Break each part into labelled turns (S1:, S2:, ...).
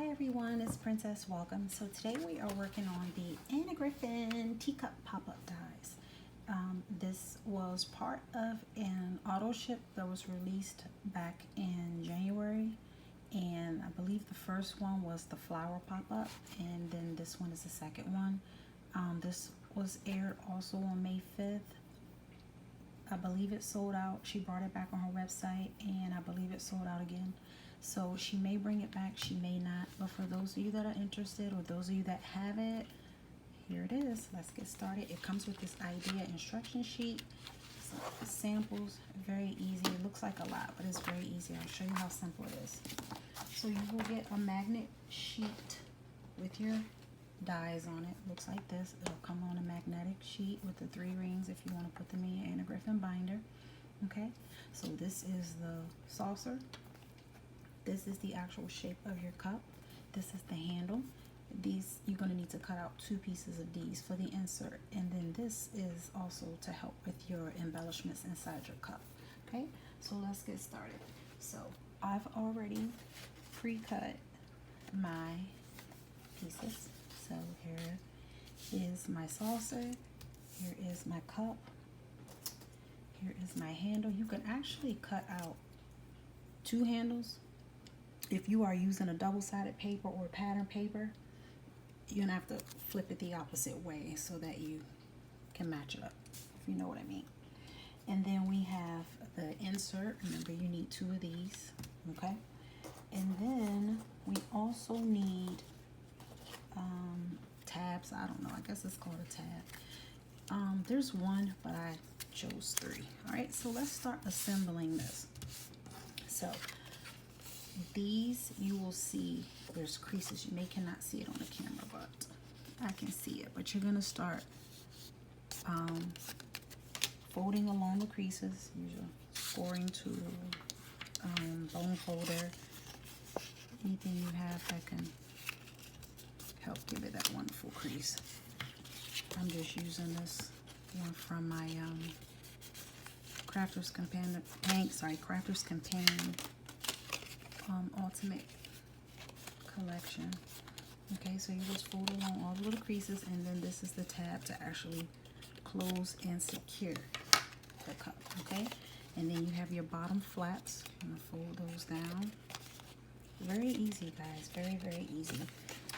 S1: Hi everyone, it's Princess. Welcome. So today we are working on the Griffin Tea Cup Pop-Up dies. This was part of an auto ship that was released back in January, and I believe the first one was the flower pop-up, and then this one is the second one. This was aired also on May 5th. I believe it sold out. She brought it back on her website, and I believe it sold out again. So she may bring it back, she may not. But for those of you that are interested, or those of you that have it, here it is. Let's get started. It comes with this idea instruction sheet. So samples, very easy. It looks like a lot, but it's very easy. I'll show you how simple it is. So you will get a magnet sheet with your dies on it. Looks like this. It'll come on a magnetic sheet with the 3 rings if you want to put them in your Anna Griffin binder. Okay, so this is the saucer. This is the actual shape of your cup. This is the handle. These, you're going to need to cut out 2 pieces of these for the insert. And then this is also to help with your embellishments inside your cup. Okay, so let's get started. So I've already pre-cut my pieces. So here is my saucer. Here is my cup. Here is my handle. You can actually cut out 2 handles. If you are using a double-sided paper or pattern paper, you're gonna have to flip it the opposite way so that you can match it up, if you know what I mean. And then we have the insert. Remember, you need 2 of these, okay? And then we also need tabs. I don't know, I guess it's called a tab. There's 1, but I chose 3. All right, so let's start assembling this. So these, you will see there's creases. You cannot see it on the camera, but I can see it. But you're gonna start folding along the creases. Use your scoring tool, bone folder, anything you have that can help give it that wonderful crease. I'm just using this one from my Crafter's Companion Ultimate Collection. Okay, so you just fold along all the little creases, and then this is the tab to actually close and secure the cup. Okay, and then you have your bottom flaps. I'm gonna fold those down. Very easy, guys. Very, very easy.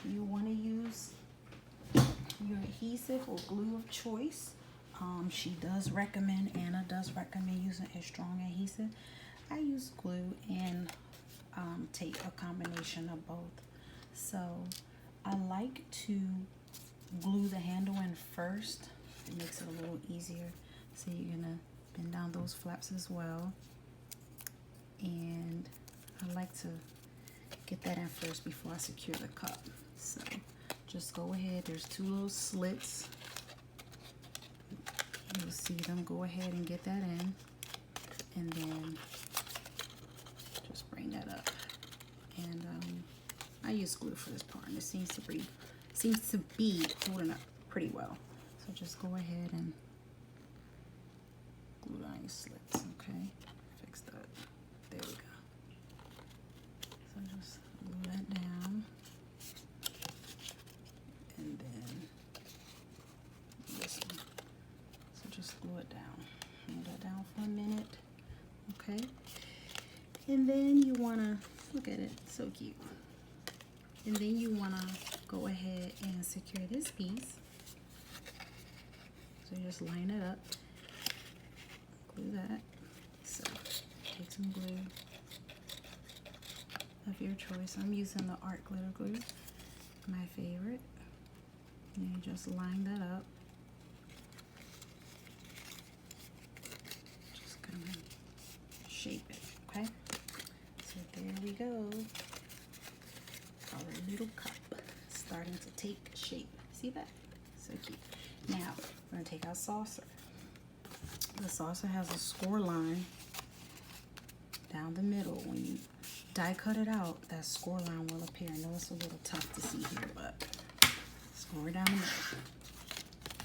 S1: You want to use your adhesive or glue of choice. Anna does recommend using a strong adhesive. I use glue and tape, a combination of both. So I like to glue the handle in first. It makes it a little easier. So you're gonna bend down those flaps as well. And I like to get that in first before I secure the cup. So just go ahead. There's 2 little slits. You'll see them. Go ahead and get that in, and then just bring that up. And I use glue for this part, and it seems to be holding up pretty well. So just go ahead and glue down your slits. Okay, fix that. There we go. So just glue that down, and then this one. So just glue it down. Hold that down for a minute. Okay. And then you wanna look at it, so cute. And then you wanna go ahead and secure this piece. So just line it up. Glue that. So take some glue of your choice. I'm using the Art Glitter Glue, my favorite. And you just line that up. Just kind of shape it, okay? So there we go. Our little cup starting to take shape. See that? So cute. Now we're gonna take our saucer. The saucer has a score line down the middle. When you die cut it out, that score line will appear. I know it's a little tough to see here, but score down the middle.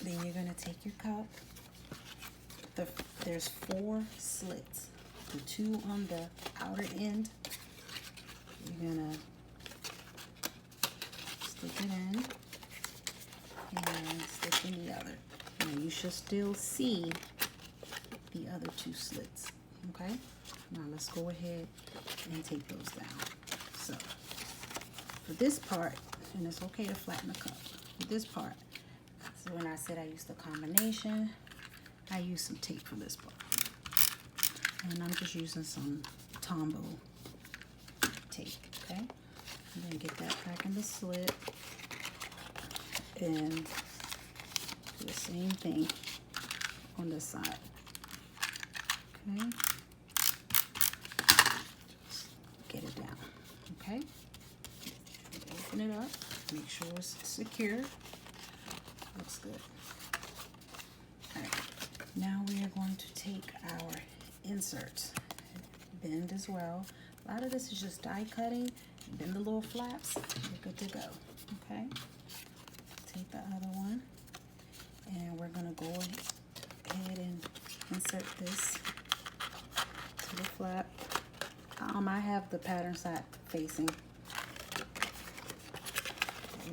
S1: Then you're gonna take your cup. There's 4 slits. The 2 on the outer end, you're gonna stick it in and stick in the other. Now you should still see the other two slits, okay? Now let's go ahead and take those down. So for this part, and it's okay to flatten the cup, for this part, so when I said I used the combination, I used some tape for this part. And I'm just using some Tombow tape, okay? And then get that back in the slit and do the same thing on this side, okay? Just get it down, okay? Open it up, make sure it's secure. Looks good. All right, now we are going to take our inserts, bend as well. A lot of this is just die cutting. Bend the little flaps, you're good to go, okay? Take the other one, and we're gonna go ahead and insert this to the flap. I have the pattern side facing.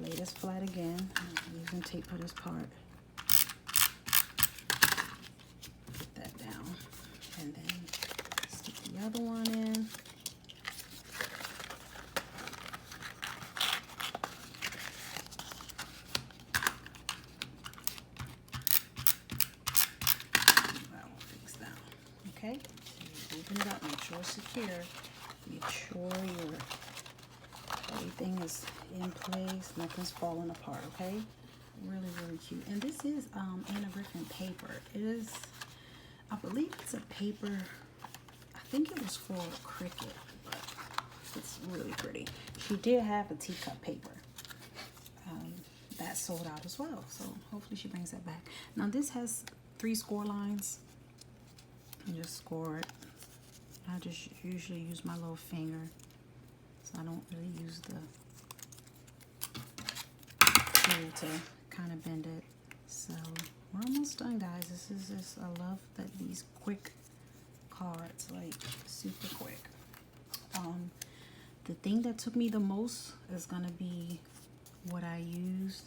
S1: Lay this flat again. I'm using tape for this part. Put that down, and then stick the other one in. Okay, so you open it up, make sure it's secure, make sure everything is in place, nothing's falling apart, okay? Really, really cute. And this is Anna Griffin paper. It is, I believe it's a paper, I think it was for Cricut, but it's really pretty. She did have a teacup paper that sold out as well, so hopefully she brings that back. Now this has 3 score lines. And just score it. I just usually use my little finger, so I don't really use the tool to kind of bend it. So we're almost done, guys. This is just, I love that these quick cards, like super quick. The thing that took me the most is gonna be what I used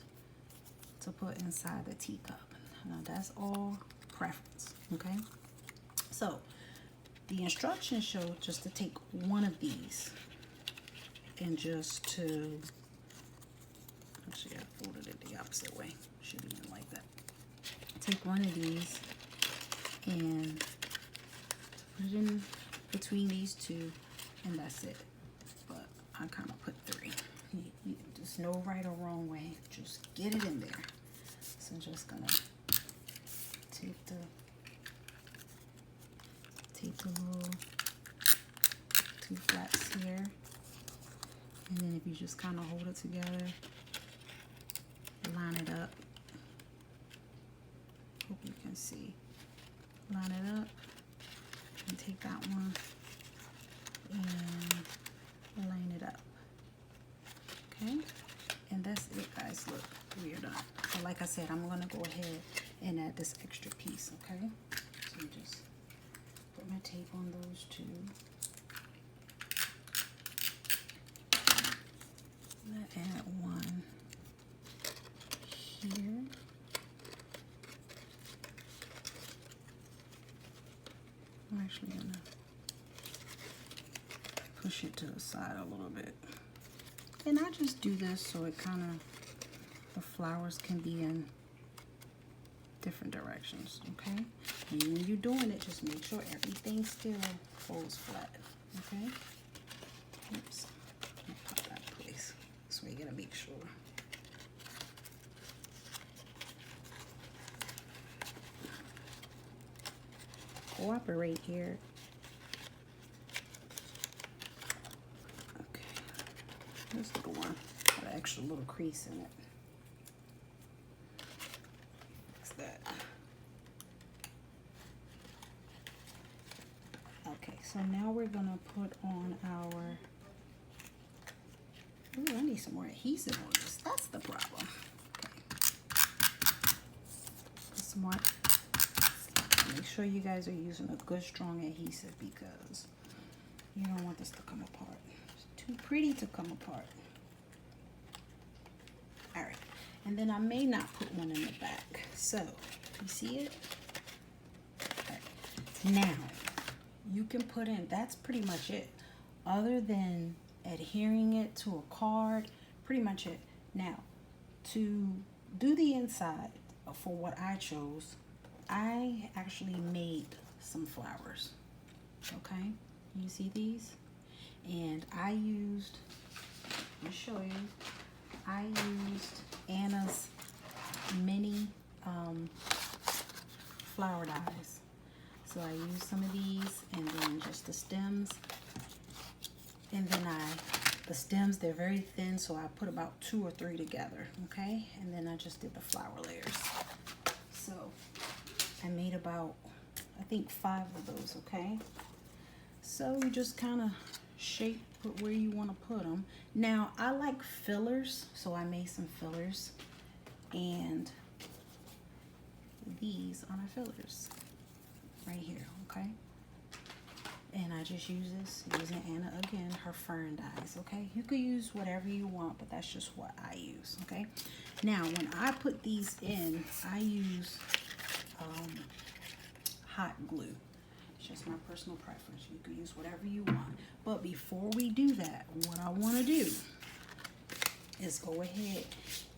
S1: to put inside the teacup. Now that's all preference, okay? So the instructions show just to take one of these and just to, actually I folded it the opposite way, should be in like that. Take one of these and put it in between these two, and that's it. But I kind of put 3. There's no right or wrong way, just get it in there. So I'm just gonna take the little 2 flaps here, and then if you just kind of hold it together, line it up. Hope you can see. Line it up and take that one and line it up. Okay, and that's it, guys. Look, we are done. So like I said, I'm gonna go ahead and add this extra piece. Okay, so you just put my tape on those 2. I'm gonna add one here. I'm actually gonna push it to the side a little bit. And I just do this so it kind of, the flowers can be in different directions, okay? And when you're doing it, just make sure everything still folds flat, okay? Oops, let me pop that in place. So you gotta make sure. Cooperate here. Okay, this little one got an extra little crease in it. Fix that. Okay, so now we're gonna put on our, ooh, I need some more adhesive on this. That's the problem. Okay. Put some more. Make sure you guys are using a good strong adhesive because you don't want this to come apart. It's too pretty to come apart. And then I may not put one in the back. So, you see it? Okay. Now, you can put in, that's pretty much it. Other than adhering it to a card, pretty much it. Now, to do the inside for what I chose, I actually made some flowers. Okay, you see these? And I used, let me show you, I used Anna's mini flower dies. So I used some of these and then just the stems. And then the stems, they're very thin, so I put about 2 or 3 together, okay? And then I just did the flower layers. So I made about, I think 5 of those, okay? So you just kind of shape, put where you want to put them. Now, I like fillers, so I made some fillers. And these are my fillers right here, okay? And I just use this, using Anna again, her fern dyes, okay? You could use whatever you want, but that's just what I use, okay? Now, when I put these in, I use hot glue. It's just my personal preference. You could use whatever you want. But before we do that, what I want to do is go ahead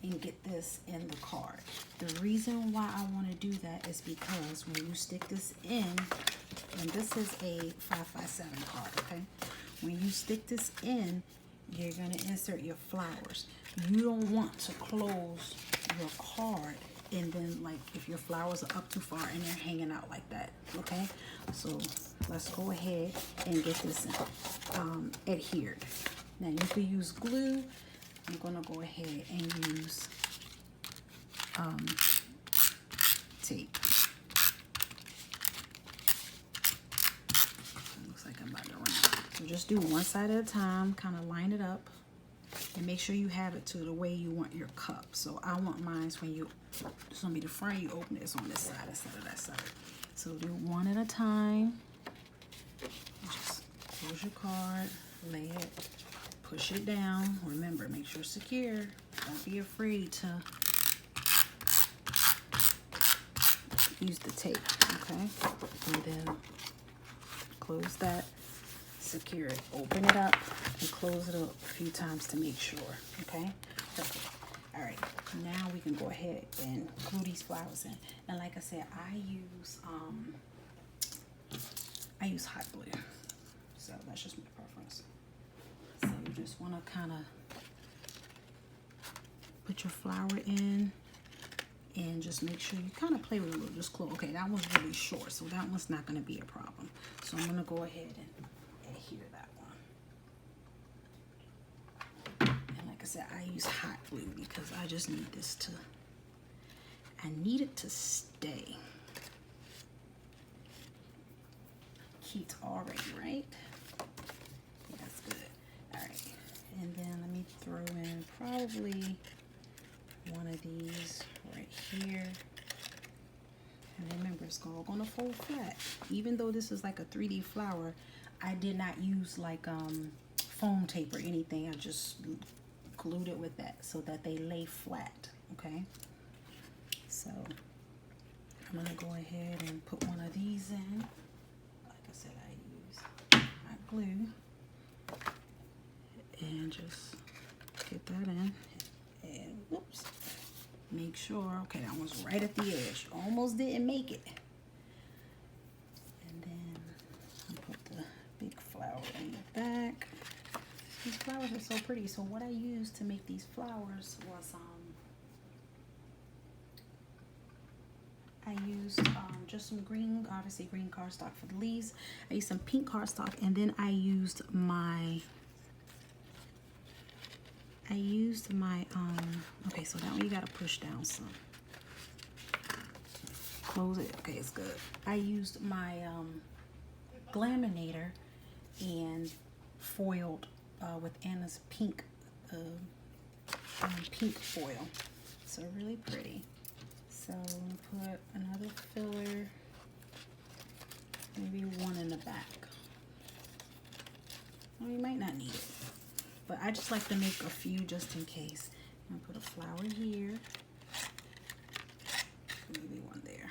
S1: and get this in the card. The reason why I want to do that is because when you stick this in, and this is a 5x7 card, okay? When you stick this in, you're going to insert your flowers. You don't want to close your card and then, like, if your flowers are up too far and they're hanging out like that, okay? So let's go ahead and get this adhered. Now, you can use glue. I'm going to go ahead and use tape. Looks like I'm about to run out. So just do one side at a time, kind of line it up, and make sure you have it to the way you want your cup. So I want mine when you, this will be the front, you open this on this side instead of that side. So do one at a time. Just close your card, lay it, push it down. Remember, make sure it's secure. Don't be afraid to use the tape, okay? And then close that, secure it, open it up, and close it up a few times to make sure, okay? Perfect. All right, now we can go ahead and glue these flowers in. And like I said, I use hot glue, so that's just my preference. So you just want to kind of put your flower in and just make sure you kind of play with it a little, just close. Okay, that one's really short, so that one's not going to be a problem. So I'm going to go ahead and adhere that one. And like I said, I use hot glue because I just need this to, I need it to stay. Keats already, right? Yeah, that's good. All right, and then let me throw in probably one of these right here. And remember, it's all gonna fold flat. Even though this is like a 3D flower, I did not use like foam tape or anything. I just glued it with that so that they lay flat, okay? So I'm gonna go ahead and put one of these in. Like I said, I use hot glue and just get that in. And whoops, make sure, okay, that one's right at the edge. Almost didn't make it. And then I'll put the big flower in the back. These flowers are so pretty. So what I used to make these flowers was I used just some green, obviously green cardstock for the leaves. I used some pink cardstock, and then I used my okay, so that one you gotta push down some. Close it, okay, it's good. I used my glaminator and foiled with Anna's pink pink foil. So really pretty. So put another filler, maybe one in the back. Well, you might not need it, but I just like to make a few just in case. And put a flower here. Maybe one there.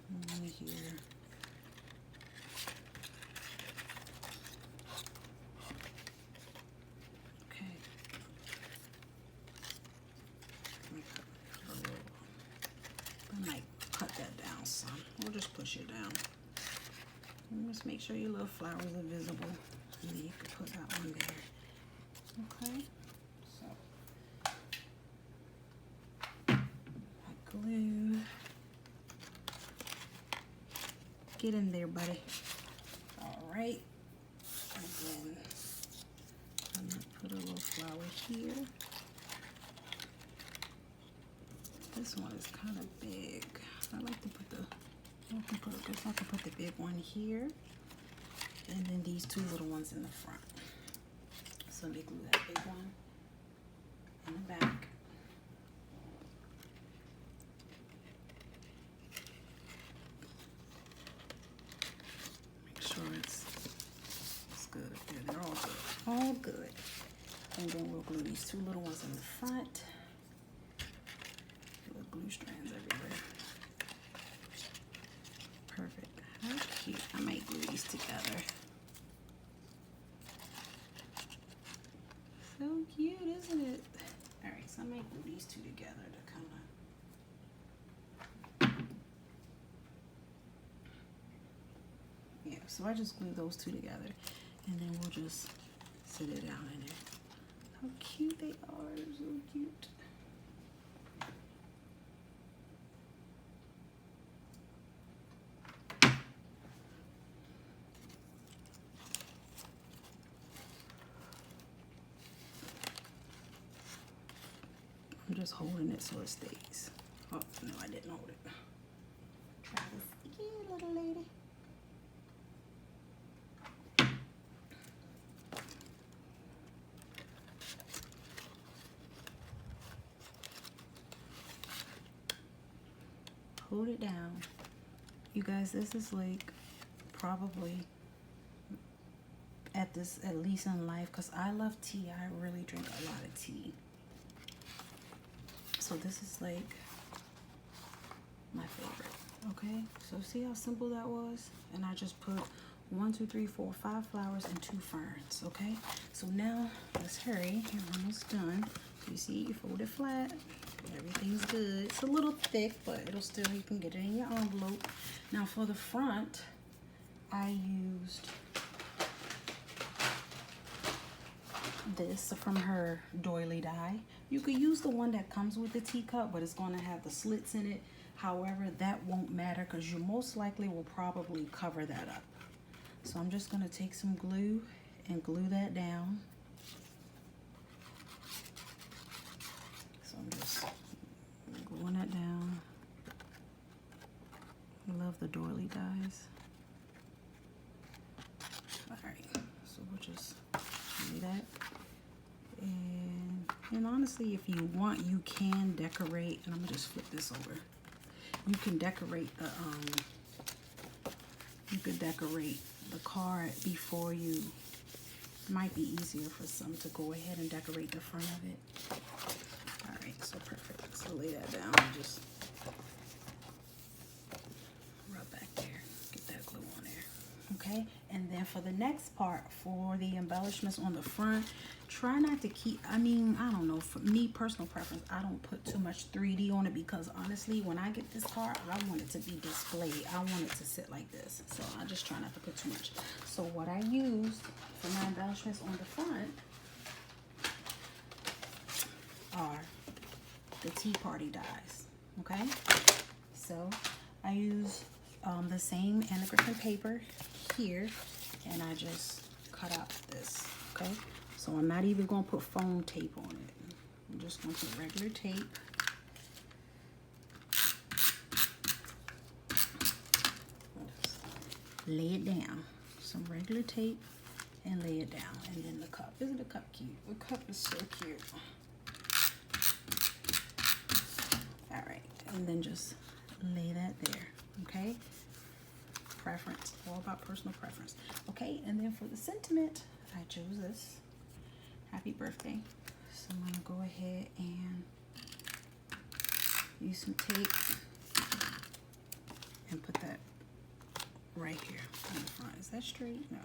S1: And one here. Okay. I might cut that down some. We'll just push it down. And just make sure your little flowers are visible. And then you can put that one there. Okay. So I glue. Get in there, buddy. All right. And then I'm gonna put a little flower here. This one is kind of big. I like to put I can put the big one here, and then these two little ones in the front. So let me glue that big one in the back. Make sure it's good. Yeah, they're all good. All good. And then we'll glue these two little ones in the front. Little glue strands everywhere. Perfect. How cute. I might glue these together. So cute, isn't it? Alright, so I might glue these two together to kind of... Yeah, so I just glue those two together. And then we'll just sit it down in there. How cute they are. They're so cute. I'm just holding it so it stays. Oh, no, I didn't hold it. Try this again, little lady. Hold it down. You guys, this is like probably at least in life, because I love tea. I really drink a lot of tea. So this is like my favorite. Okay, so see how simple that was? And I just put 1, 2, 3, 4, 5 flowers and 2 ferns. Okay, so now let's hurry. You're almost done. You see, you fold it flat. Everything's good. It's a little thick, but it'll still, you can get it in your envelope. Now for the front, I used this from her doily die. You could use the one that comes with the teacup, but it's going to have the slits in it. However, that won't matter because you most likely will probably cover that up. So I'm just going to take some glue and glue that down. So I'm just gluing that down. I love the doily dies. Alright, so we'll just do that. And honestly, if you want, you can decorate, and I'm gonna just flip this over. You can decorate the card before you. It might be easier for some to go ahead and decorate the front of it. All right, so perfect. So lay that down and just rub back there. Get that glue on there. Okay, and then for the next part, for the embellishments on the front, try not to keep, I don't know, for me, personal preference, I don't put too much 3D on it because honestly, when I get this card, I want it to be displayed. I want it to sit like this. So I just try not to put too much. So what I used for my embellishments on the front are the Tea Party dies. Okay, so I use the same Anna Griffin paper here, and I just cut out this. Okay, so I'm not even going to put foam tape on it. I'm just going to put regular tape. Lay it down. Some regular tape and lay it down. And then the cup. Isn't the cup cute? The cup is so cute. Alright, and then just lay that there. Okay? Preference. All about personal preference. Okay, and then for the sentiment, I chose this. Happy birthday. So I'm going to go ahead and use some tape and put that right here on the front. Is that straight? No.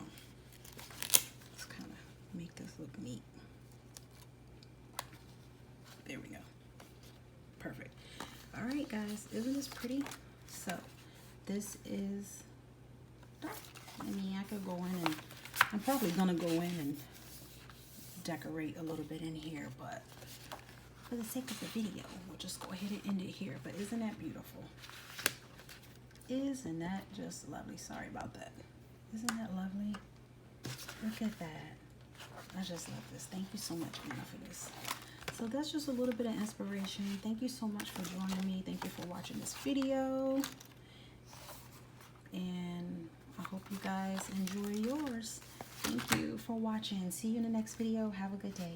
S1: Let's kind of make this look neat. There we go. Perfect. All right, guys, isn't this pretty? So this is, I mean, I could go in and, I'm probably gonna go in and decorate a little bit in here, but for the sake of the video, we'll just go ahead and end it here. But isn't that beautiful? Isn't that just lovely? Sorry about that. Isn't that lovely? Look at that. I just love this. Thank you so much, Anna, for this. So that's just a little bit of inspiration. Thank you so much for joining me. Thank you for watching this video. And I hope you guys enjoy yours. Thank you for watching. See you in the next video. Have a good day.